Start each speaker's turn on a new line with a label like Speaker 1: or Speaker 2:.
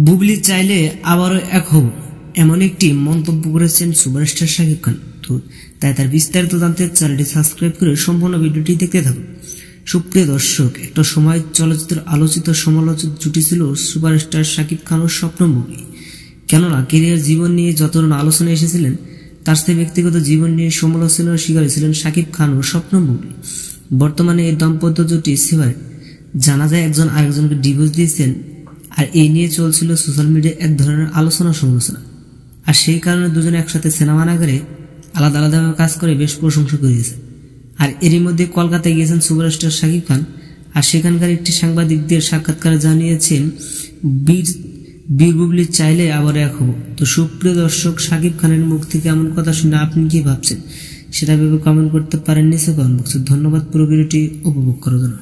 Speaker 1: বুবলি চাইলে আবারও এক হব, এমন একটি মন্তব্য করেছেন সুপারস্টার শাকিব খান। তো তাই তার বিস্তারিত জানতে চ্যানেলটি সাবস্ক্রাইব করে সম্পূর্ণ ভিডিওটি দেখতে থাকুন। সুপ্রিয় দর্শক, একটা সময় চলচ্চিত্রের আলোচিত সমালোচিত জুটি ছিল সুপারস্টার শাকিব খান ও স্বপ্ন বুবলি। কেননা কেরিয়ার জীবন নিয়ে যত আলোচনা এসেছিলেন, তার সাথে ব্যক্তিগত জীবন নিয়ে সমালোচনার শিকার হয়েছিলেন শাকিব খান ও স্বপ্ন বুবলি। বর্তমানে এই দাম্পত্য জুটি সেপারেট, জানা যায় একজন আরেকজনকে ডিভোর্স দিয়েছেন। আর এই নিয়ে চলছিল সোশ্যাল মিডিয়ায় এক ধরনের আলোচনা সমালোচনা। আর সেই কারণে দুজনে একসাথে সিনেমা না করে আলাদা আলাদাভাবে কাজ করে বেশ প্রশংসা করিয়েছে। আর এরই মধ্যে কলকাতায় গিয়েছেন সুপারস্টার শাকিব খান, আর সেখানকার একটি সাংবাদিকদের সাক্ষাৎকারে জানিয়েছেন বীর বুবলি চাইলে আবার এক হব। তো সুপ্রিয় দর্শক, শাকিব খানের মুখ থেকে এমন কথা শুনে আপনি কি ভাবছেন সেটা ভেবে কমেন্ট করতে পারেন নিচে কমেন্ট বক্সে। ধন্যবাদ পুরো ভিডিওটি উপভোগ করার জন্য।